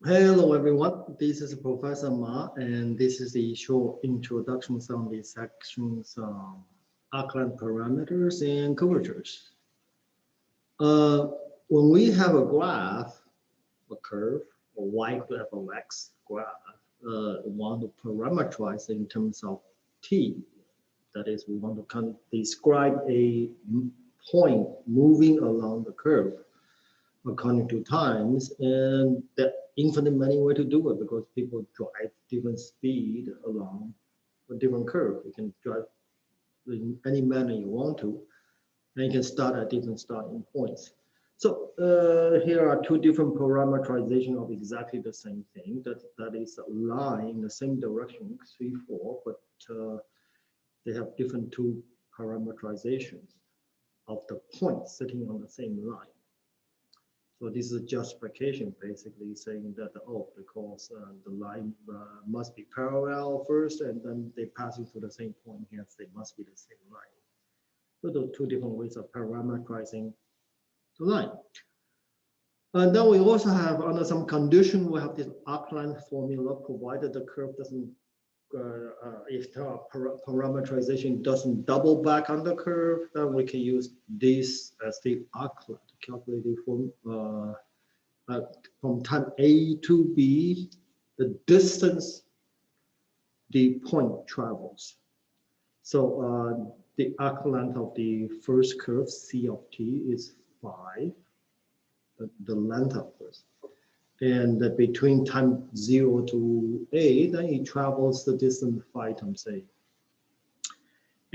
Hello, everyone. This is Professor Ma, and this is the short introduction on the sections Auckland parameters and curvatures. Uh, when we have a graph, a curve, a y graph of x graph, want to parameterize in terms of t. That is, we want to describe a point moving along the curve according to times, and there infinite many way to do it because people drive different speed along a different curve. You can drive in any manner you want to, and you can start at different starting points. So here are two different parameterization of exactly the same thing. That is a line in the same direction, 3, 4, but they have different two parameterizations of the points sitting on the same line. So this is a justification, basically saying that, oh, because the line must be parallel first, and then they pass into the same point, hence they must be the same line. So those two different ways of parameterizing the line. And then we also have, under some condition, we have this arc-length formula, provided the curve doesn't, if the parameterization doesn't double back on the curve, then we can use this as the arc-length calculated from time A to B, the distance the point travels. So the arc length of the first curve, C of t, is 5, the length of this. And between time 0 to A, then it travels the distance 5 times A.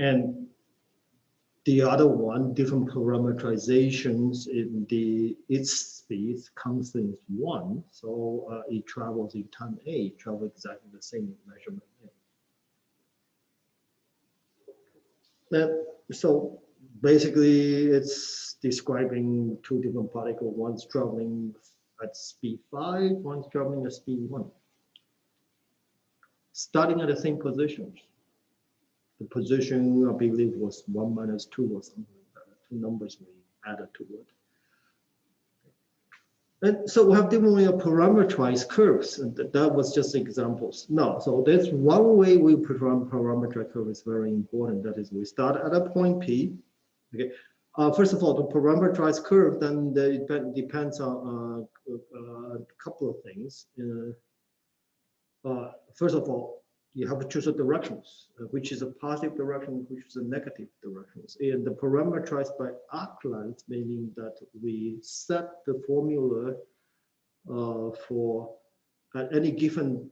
And the other one, different parameterizations in its speed constant is 1, so it travels in time A, travels exactly the same measurement. So basically, it's describing two different particles. One's traveling at speed 5, one's traveling at speed 1. Starting at the same positions. The position, I believe, was 1 minus 2 or something like that. Two numbers we added to it. And so we have different way of parameterize curves, and that was just examples. No, so there's one way we parameterize curve is very important. That is, we start at a point P. Okay. First of all, to parameterize curve, then it depends on a couple of things. First of all, you have to choose the directions, which is a positive direction, which is a negative directions. And the parameterized by arc length, meaning that we set the formula for at any given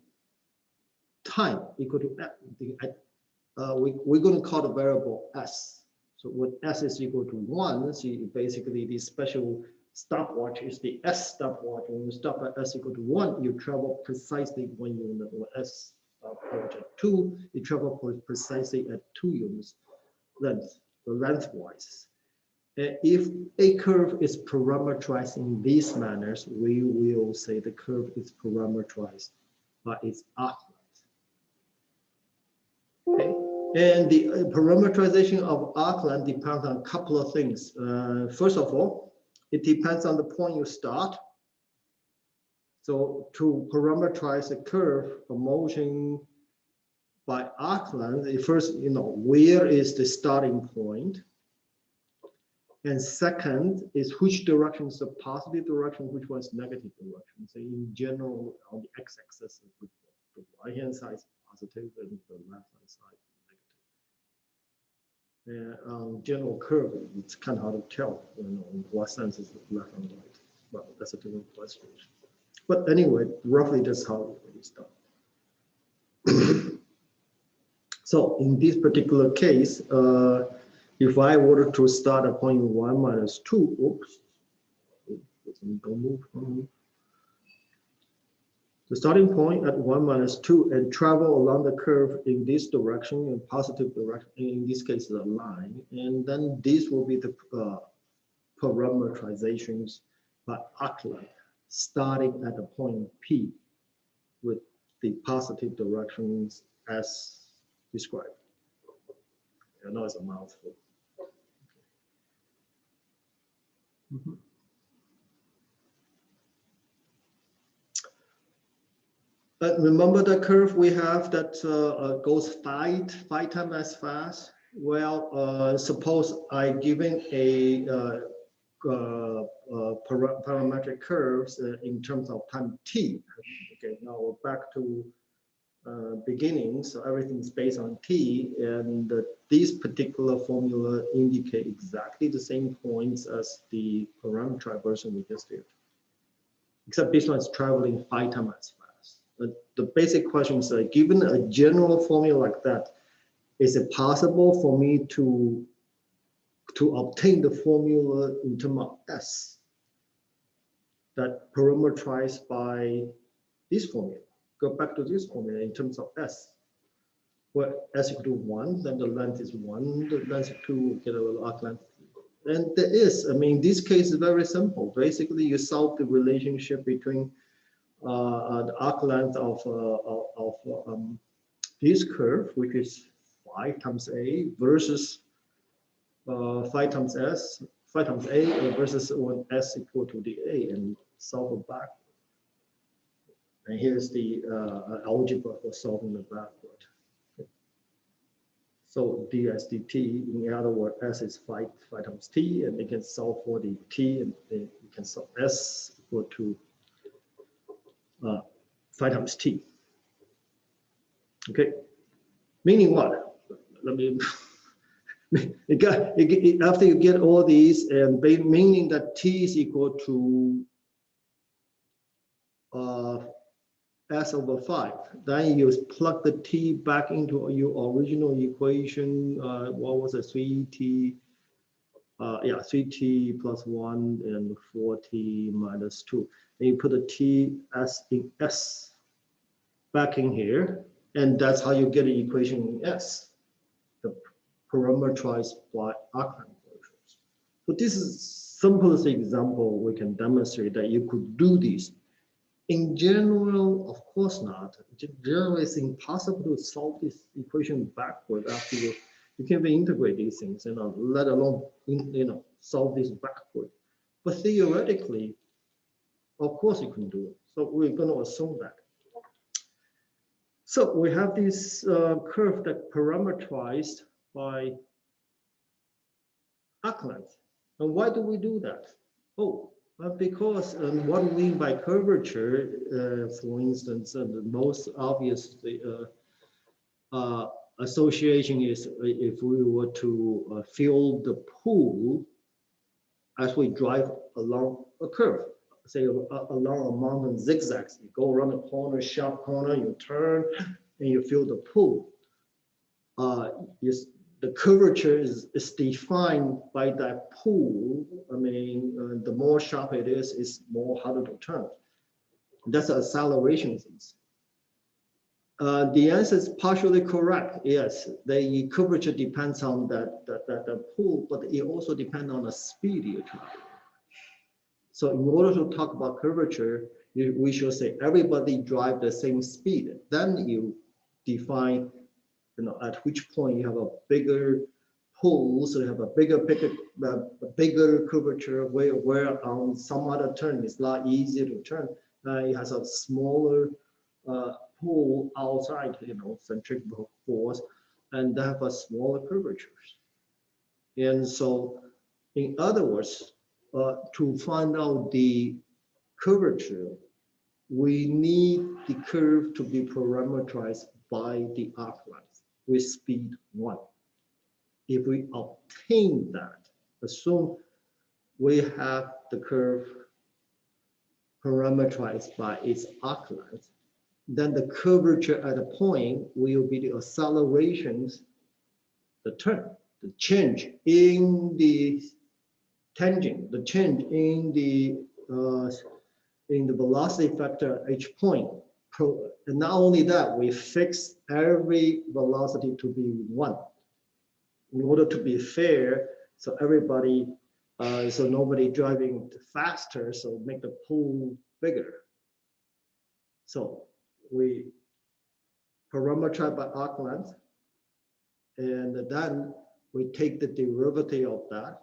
time equal to, we're going to call the variable s. So when s is equal to 1, so basically the special stopwatch is the s stopwatch. When you stop at s equal to 1, you travel precisely when s stopwatch at 2, you travel precisely at 2 units lengthwise. If a curve is parameterized in these manners, we will say the curve is parameterized by its arc length. Okay. And the parameterization of arc length depends on a couple of things. First of all, it depends on the point you start. So to parameterize a curve of motion by arc length, first, where is the starting point? And second is which direction is the positive direction, which was negative direction. So in general, on the x-axis, the right-hand side is positive and the left-hand side is negative. And on general curve, it's kind of hard to tell, in what sense is left and right. Well, that's a different question. But anyway, roughly that's how it's done. So in this particular case, if I were to start at point 1 minus 2, oops, don't move. The starting point at 1 minus 2 and travel along the curve in this direction, in positive direction, in this case, the line. And then this will be the parameterizations by arc length, starting at the point P with the positive directions as described. I know it's a mouthful. Remember the curve we have that goes five times as fast? Well, suppose I given a parametric curves in terms of time t. Okay, now we're back to beginning, so everything is based on t, and these particular formula indicate exactly the same points as the parametric version we just did, except this one is traveling 5 times as fast. But the basic question is, given a general formula like that, is it possible for me to obtain the formula in terms of s that parameterized by this formula? Go back to this formula in terms of s. Where s equal to 1, then the length is 1, the length is 2, get a arc length. And there is, I mean, this case is very simple. Basically, you solve the relationship between the arc length of this curve, which is 5 times a versus 5 times s, 5 times a versus when s equal to the a, and solve it back. And here's the algebra for solving the backward. So ds dt, in other words, s is 5 times t, and they can solve for the t, and they can solve s equal to 5 times t. Okay, meaning what? Let me. After you get all these, and meaning that t is equal to s over 5, then you plug the t back into your original equation. What was it? 3t, 3t plus 1 and 4t minus 2. And you put the t s in s back in here, and that's how you get the equation in s, the parameterized by arc length functions. So this is simplest example we can demonstrate that you could do this. In general, of course not. Generally, it's impossible to solve this equation backward after you can't even integrate these things, let alone solve this backward. But theoretically, of course you can do it. So we're going to assume that. So we have this curve that parameterized by arc length. And why do we do that? Oh, because what we mean by curvature, for instance, the most obvious association is if we were to fill the pool as we drive along a curve, say along a mountain zigzags. You go around a corner, sharp corner, you turn, and you fill the pool. The curvature is defined by that pool. I mean, the more sharp it is more harder to turn. That's the acceleration things. The answer is partially correct. Yes, the curvature depends on that pool, but it also depends on the speed you travel. So in order to talk about curvature, we should say everybody drive the same speed. Then you define, at which point you have a bigger pool, so you have a bigger curvature, where on some other turn it's a lot easier to turn. It has a smaller pool outside, centrifugal force, and they have a smaller curvatures. And so, in other words, to find out the curvature, we need the curve to be parameterized by the arc length with speed 1. If we obtain that, assume we have the curve parameterized by its arc length, then the curvature at a point will be the accelerations, the turn, the change in the tangent, the change in the velocity factor at each point. And not only that, we fix every velocity to be 1 in order to be fair. So everybody, so nobody driving faster, so make the pool bigger. So we parameterize by arc length, and then we take the derivative of that,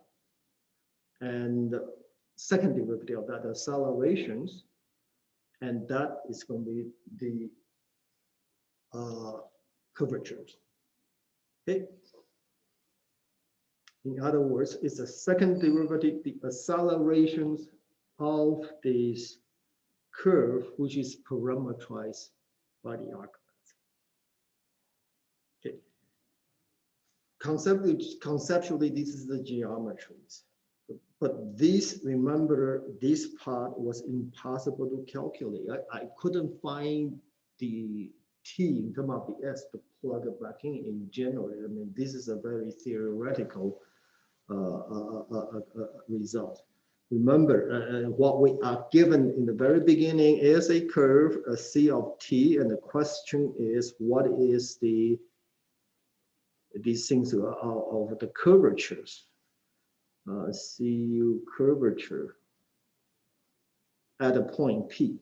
and the second derivative of that, accelerations, and that is going to be the curvatures. Okay. In other words, it's a second derivative, the accelerations of this curve, which is parameterized by the arc length. Okay. Conceptually, this is the geometries. But this, remember, this part was impossible to calculate. I couldn't find the T in terms of the S to plug it back in general. I mean, this is a very theoretical result. Remember, what we are given in the very beginning is a curve, a C of T, and the question is, what is these things of the curvatures? CU curvature at a point P.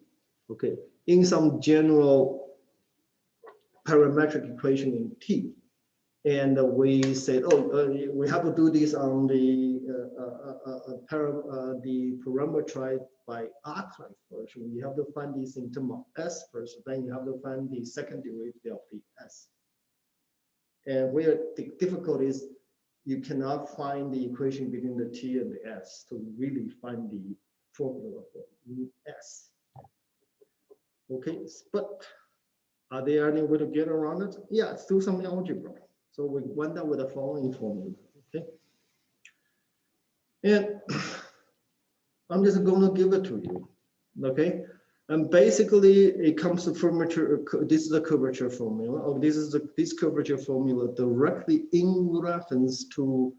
Okay, in some general parametric equation in T, and we said, we have to do this on the parameterized by arc length first. You have to find this in terms of S first, then you have to find the second derivative of the S. And where the difficulty is, you cannot find the equation between the T and the S to really find the formula for S. Okay, but are there any way to get around it? Yeah, through some algebra. So we went up with the following formula. Okay, and I'm just going to give it to you. Okay, and basically it comes to curvature. This is the curvature formula. Oh, this curvature formula directly in reference to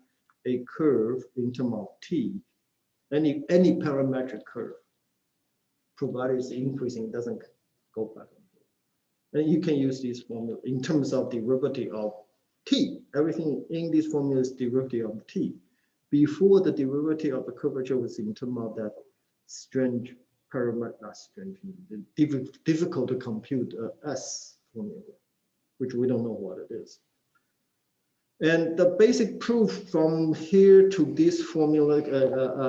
a curve in terms of T, any parametric curve, provided it's increasing, doesn't go back. And you can use this formula in terms of derivative of T. Everything in this formula is derivative of T. Before the derivative of the curvature was in terms of that strange parameter, not strange, difficult to compute S formula, which we don't know what it is. And the basic proof from here to this formula,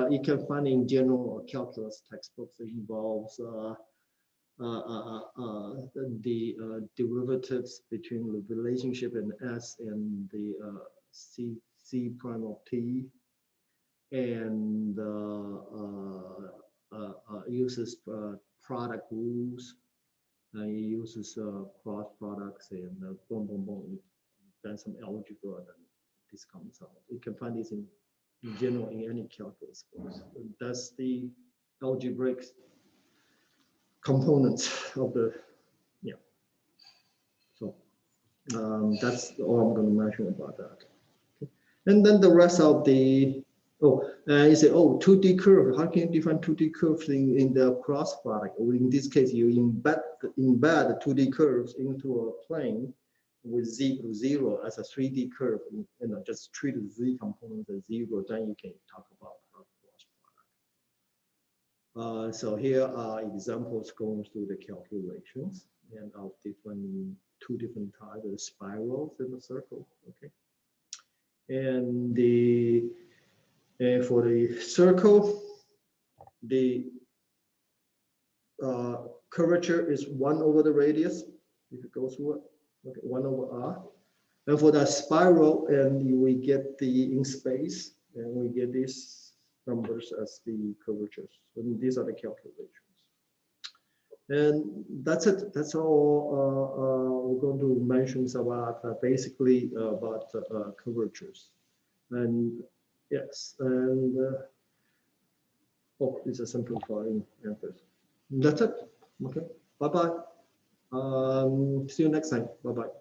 you can find in general calculus textbooks. It involves the derivatives between the relationship in S and the C prime of T, and uses product rules. It uses cross products and boom, boom, boom. Then some algebra, then this comes out. You can find this in general in any calculus course. That's the algebraic components of the, yeah. So that's all I'm going to mention about that. Okay. And then the rest of the, you say, 2D curve. How can you define 2D curves in the cross product? Or in this case, you embed 2D curves into a plane with z equals 0 as a 3D curve. Just treat the z component as 0. Then you can talk about cross product. So here are examples going through the calculations and of two different types of spirals in the circle. Okay, and for the circle, the curvature is 1 over the radius if it goes through it. Okay, 1 over r. And for the spiral, and we get the in space, and we get these numbers as the curvatures. And these are the calculations. And that's it. That's all we're going to mention about basically about curvatures. And yes, and it's a simplifying method. That's it. Okay. Bye bye. See you next time. Bye bye.